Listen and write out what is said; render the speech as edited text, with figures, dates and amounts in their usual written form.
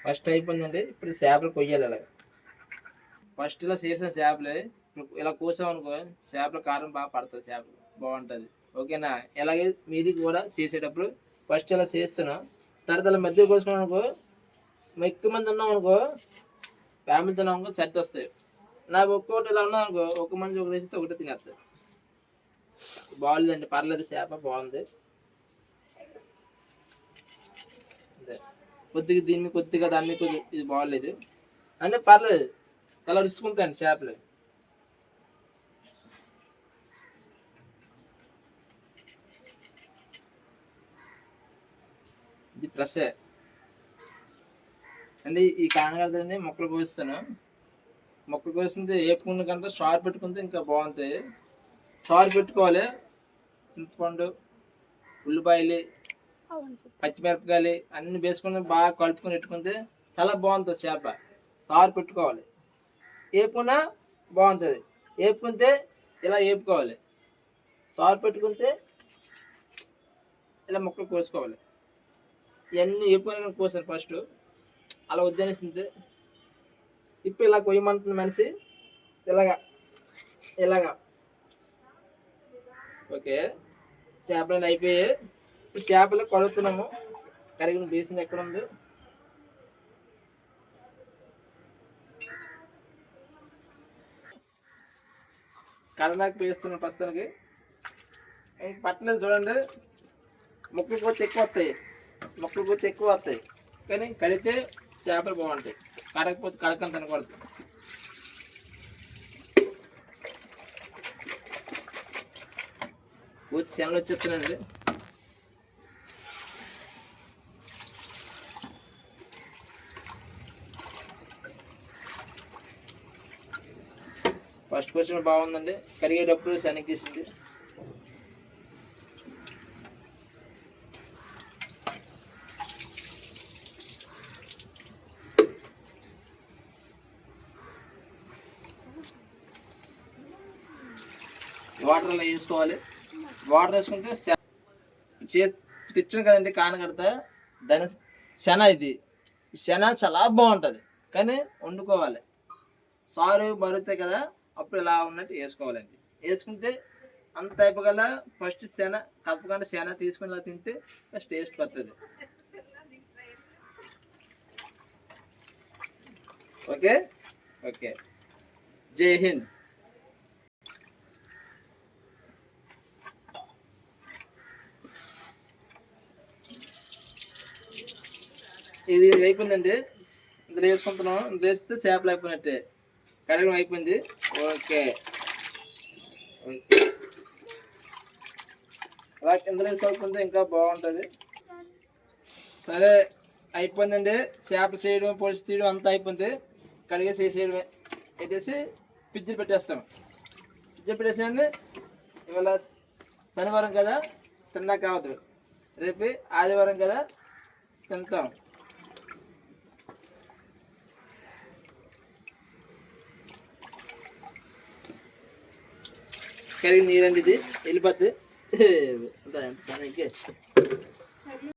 First అయిపోయిందండి. ఇప్పుడు చేపలు కొయ్యాలి. ఇలా ఫస్ట్ ఇలా చేసిన చేపలే ఇలా కోసామనుకో చేపల కారం బాగా పడుతుంది, చేపలు బాగుంటుంది. ఓకేనా? అలాగే మీది కూడా చేసేటప్పుడు ఫస్ట్ ఇలా చేస్తాను, తర్వాత ఇలా మధ్య కోసుకున్నాం అనుకో, ఎక్కువ మంది ఉన్నాం అనుకో, ఫ్యామిలీ తిన్నాం అనుకో సర్ది వస్తాయి. నాకు ఒక్కొక్కటి ఇలా ఉన్నాం అనుకో, ఒక మనిషి ఒకటి వేస్తే ఒకటి తినేస్తుంది. బాగుందండి, పర్లేదు, చేప బాగుంది. అదే కొద్దిగా దీన్ని కొద్దిగా దాన్ని కొద్దిగా ఇది బాగలేదు అంటే పర్లేదు, చాలా రుచుకుంటాయండి చేపలు. ఇది ఫ్రెషే అండి. ఈ కానగడని మొక్కలు కోస్తాను. మొక్కలు కోసింది వేపుకున్న కంటే సారు పెట్టుకుంటే ఇంకా బాగుంటాయి. సారు పెట్టుకోవాలి. చింతపండు, ఉల్లిపాయలు, పచ్చిమిరపకాయలు అన్ని వేసుకుని బాగా కలుపుకొని పెట్టుకుంటే చాలా బాగుంటుంది చేప. సారు పెట్టుకోవాలి. వేపుకున్నా బాగుంటుంది. వేపుకుంటే ఇలా వేపుకోవాలి. సారు పెట్టుకుంటే ఇలా ముక్కలు కోసుకోవాలి. ఇవన్నీ వేపుకొని కోసాను ఫస్ట్. అలా వద్దనేసింది. ఇప్పుడు ఇలా కొయ్యమంటుంది మనిషి, ఇలాగా ఇలాగా. ఓకే, చేపలు అయిపోయాయి. ఇప్పుడు చేపలు కడుగుతున్నాము. కడిగిన బేసింది ఎక్కడ ఉంది? కడనాకు వేస్తున్నాం ప్రస్తుతానికి. పట్టలేదు చూడండి, ముక్కలు కొద్ది ఎక్కువ వస్తాయి, ముక్కలు కొద్ది ఎక్కువ వస్తాయి. కానీ కడిగితే చేపలు బాగుంటాయి, కడగకపోతే కడకని తినకూడదు. వచ్చి శనలు వచ్చేస్తానండి. ఫస్ట్ క్వశ్చన్ బాగుందండి. కడిగేటప్పుడు శనగేసింది. వాటర్ అలా వేసుకోవాలి. వాటర్ వేసుకుంటే తెచ్చాను కదండి కానగడత, దాని శన ఇది. శన చాలా బాగుంటుంది, కానీ వండుకోవాలి. సారు మరుగుతాయి కదా, అప్పుడు ఇలా ఉన్నట్టు వేసుకోవాలండి. వేసుకుంటే అంత అయిపోగల ఫస్ట్ శన కలపకుండా శన తీసుకుని ఇలా తింటే ఫస్ట్ టేస్ట్ వస్తుంది. ఓకే ఓకే, జై హింద్. ఇది అయిపోయిందండి. ఇందులో వేసుకుంటున్నాం. ఇందులో వేస్తే చేపలు అయిపోయినట్టే, కడగడం అయిపోయింది. ఓకే అలా ఇందులో కలుపుకుంటే ఇంకా బాగుంటుంది. సరే అయిపోయిందండి. చేప చేయడం, పొడిచి తీయడం అంతా అయిపోయింది. కడిగేసి వేసేయడమే. పెట్టేసి ఫ్రిడ్జ్లో పెట్టేస్తాం. ఫ్రిడ్జ్లో పెట్టేసేయండి. ఇవాళ శనివారం కదా, తిన్నా కావద్దు. రేపు ఆదివారం కదా, తింటాం. కరిగి నీరండి, ఇది వెళ్ళిపోద్ది.